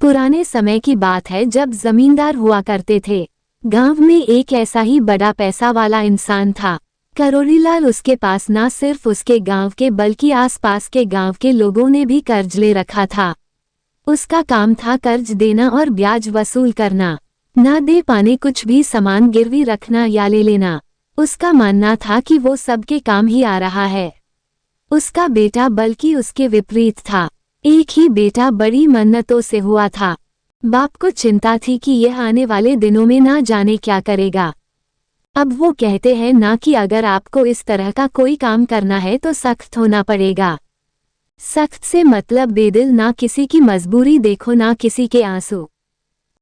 पुराने समय की बात है जब जमींदार हुआ करते थे। गांव में एक ऐसा ही बड़ा पैसा वाला इंसान था। करोड़ीलाल उसके पास न सिर्फ उसके गांव के बल्कि आसपास के गांव के लोगों ने भी कर्ज ले रखा था। उसका काम था कर्ज देना और ब्याज वसूल करना। ना दे पाने कुछ भी सामान गिरवी रखना या ले लेना। उसका मानना था कि वो सबके काम ही आ रहा है। उसका बेटा बल्कि उसके विपरीत था। एक ही बेटा बड़ी मन्नतों से हुआ था। बाप को चिंता थी कि यह आने वाले दिनों में ना जाने क्या करेगा। अब वो कहते हैं ना कि अगर आपको इस तरह का कोई काम करना है तो सख्त होना पड़ेगा। सख्त से मतलब बेदिल, ना किसी की मजबूरी देखो ना किसी के आंसू।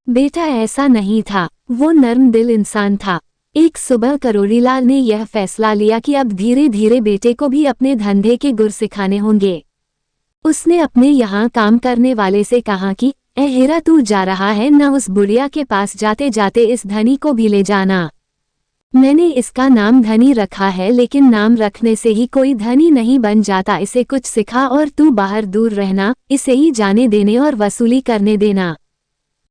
बेटा ऐसा नहीं था, वो नर्म दिल इंसान था। एक सुबह करोड़ीलाल ने यह फैसला लिया कि अब धीरे धीरे बेटे को भी अपने धंधे के गुर सिखाने होंगे। उसने अपने यहाँ काम करने वाले से कहा कि ए हीरा, तू जा रहा है ना, उस बुढ़िया के पास जाते जाते इस धनी को भी ले जाना। मैंने इसका नाम धनी रखा है, लेकिन नाम रखने से ही कोई धनी नहीं बन जाता। इसे कुछ सिखा और तू बाहर दूर रहना, इसे ही जाने देने और वसूली करने देना।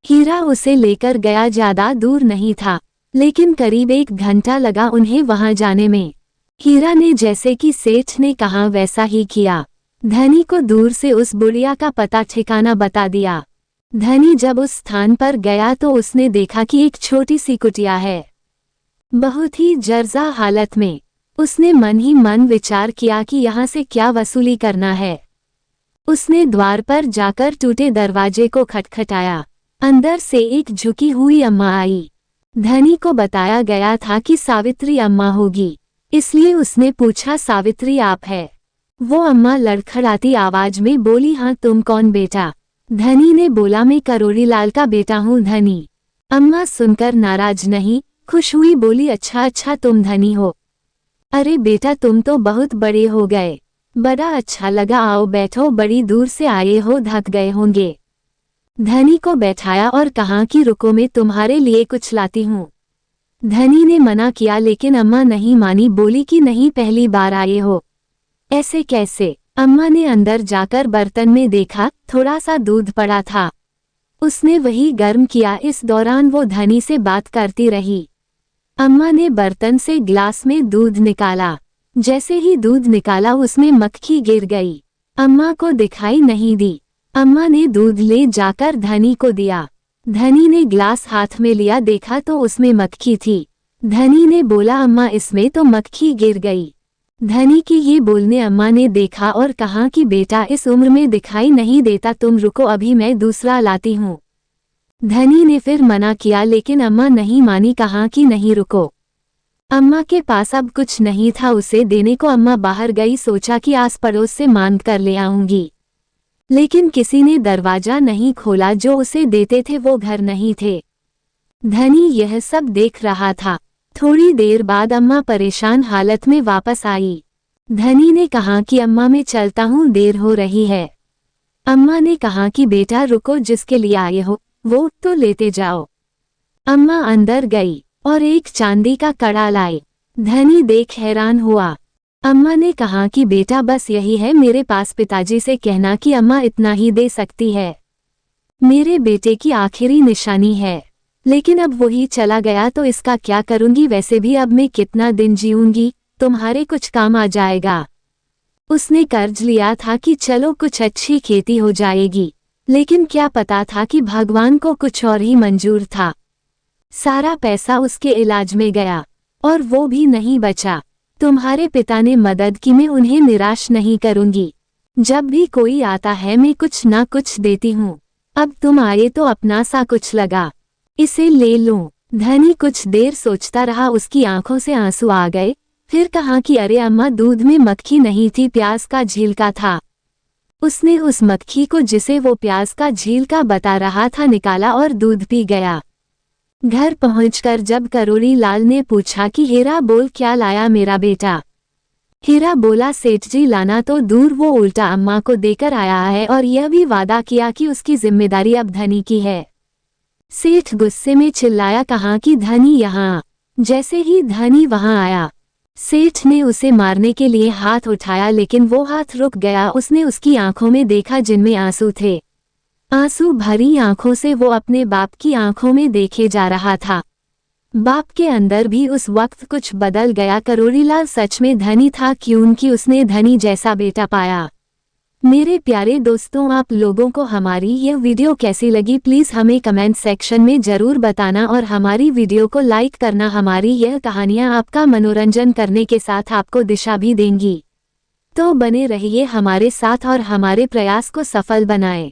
हीरा उसे लेकर गया। ज्यादा दूर नहीं था, लेकिन करीब 1 घंटा लगा उन्हें वहां जाने में। हीरा ने जैसे कि सेठ ने कहा वैसा ही किया। धनी को दूर से उस बुढ़िया का पता ठिकाना बता दिया। धनी जब उस स्थान पर गया तो उसने देखा कि एक छोटी सी कुटिया है, बहुत ही जर्जा हालत में। उसने मन ही मन विचार किया कि यहाँ से क्या वसूली करना है। उसने द्वार पर जाकर टूटे दरवाजे को खटखटाया। अंदर से एक झुकी हुई अम्मा आई। धनी को बताया गया था कि सावित्री अम्मा होगी, इसलिए उसने पूछा, सावित्री आप है? वो अम्मा लड़खड़ाती आवाज में बोली, हाँ तुम कौन बेटा? धनी ने बोला, मैं करोड़ीलाल का बेटा हूँ धनी। अम्मा सुनकर नाराज नहीं, खुश हुई, बोली, अच्छा अच्छा तुम धनी हो। अरे बेटा तुम तो बहुत बड़े हो गए, बड़ा अच्छा लगा, आओ बैठो, बड़ी दूर से आए हो, थक गए होंगे। धनी को बैठाया और कहा कि रुको, मैं तुम्हारे लिए कुछ लाती हूँ। धनी ने मना किया लेकिन अम्मा नहीं मानी, बोली कि नहीं, पहली बार आए हो, ऐसे कैसे? अम्मा ने अंदर जाकर बर्तन में देखा, थोड़ा सा दूध पड़ा था। उसने वही गर्म किया। इस दौरान वो धनी से बात करती रही। अम्मा ने बर्तन से गिलास में दूध निकाला। जैसे ही दूध निकाला उसमें मक्खी गिर गई। अम्मा को दिखाई नहीं दी। अम्मा ने दूध ले जाकर धनी को दिया। धनी ने गिलास हाथ में लिया, देखा तो उसमें मक्खी थी। धनी ने बोला, अम्मा इसमें तो मक्खी गिर गई। धनी की ये बोलने अम्मा ने देखा और कहा कि बेटा इस उम्र में दिखाई नहीं देता, तुम रुको, अभी मैं दूसरा लाती हूँ। धनी ने फिर मना किया लेकिन अम्मा नहीं मानी, कहा कि नहीं रुको। अम्मा के पास अब कुछ नहीं था उसे देने को। अम्मा बाहर गई, सोचा कि आस पड़ोस से मांग कर ले आऊंगी, लेकिन किसी ने दरवाजा नहीं खोला। जो उसे देते थे वो घर नहीं थे। धनी यह सब देख रहा था। थोड़ी देर बाद अम्मा परेशान हालत में वापस आई। धनी ने कहा कि अम्मा मैं चलता हूँ, देर हो रही है। अम्मा ने कहा कि बेटा रुको, जिसके लिए आए हो वो तो लेते जाओ। अम्मा अंदर गई और एक चांदी का कड़ा लाई। धनी देख हैरान हुआ। अम्मा ने कहा कि बेटा बस यही है मेरे पास, पिताजी से कहना कि अम्मा इतना ही दे सकती है, मेरे बेटे की आखिरी निशानी है। लेकिन अब वही चला गया तो इसका क्या करूंगी? वैसे भी अब मैं कितना दिन जीऊंगी, तुम्हारे कुछ काम आ जाएगा। उसने कर्ज लिया था कि चलो कुछ अच्छी खेती हो जाएगी, लेकिन क्या पता था कि भगवान को कुछ और ही मंजूर था। सारा पैसा उसके इलाज में गया और वो भी नहीं बचा। तुम्हारे पिता ने मदद की, मैं उन्हें निराश नहीं करूंगी। जब भी कोई आता है मैं कुछ ना कुछ देती हूँ। अब तुम आए तो अपना सा कुछ लगा, इसे ले लूं। धनी कुछ देर सोचता रहा, उसकी आंखों से आंसू आ गए। फिर कहा कि अरे अम्मा, दूध में मक्खी नहीं थी, प्याज का झीलका था। उसने उस मक्खी को, जिसे वो प्याज का झीलका बता रहा था, निकाला और दूध पी गया। घर पहुंचकर जब करोड़ीलाल ने पूछा कि हीरा बोल क्या लाया मेरा बेटा? हीरा बोला, सेठ जी लाना तो दूर, वो उल्टा अम्मा को देकर आया है और यह भी वादा किया कि उसकी जिम्मेदारी अब धनी की है। सेठ गुस्से में चिल्लाया, कहा कि धनी यहाँ। जैसे ही धनी वहां आया, सेठ ने उसे मारने के लिए हाथ उठाया लेकिन वो हाथ रुक गया। उसने उसकी आंखों में देखा जिनमें आंसू थे। आंसू भरी आंखों से वो अपने बाप की आंखों में देखे जा रहा था। बाप के अंदर भी उस वक्त कुछ बदल गया। करोड़ीलाल सच में धनी था क्योंकि उसने धनी जैसा बेटा पाया। मेरे प्यारे दोस्तों, आप लोगों को हमारी यह वीडियो कैसी लगी प्लीज़ हमें कमेंट सेक्शन में ज़रूर बताना और हमारी वीडियो को लाइक करना। हमारी यह कहानियाँ आपका मनोरंजन करने के साथ आपको दिशा भी देंगी। तो बने रहिए हमारे साथ और हमारे प्रयास को सफल बनाएं।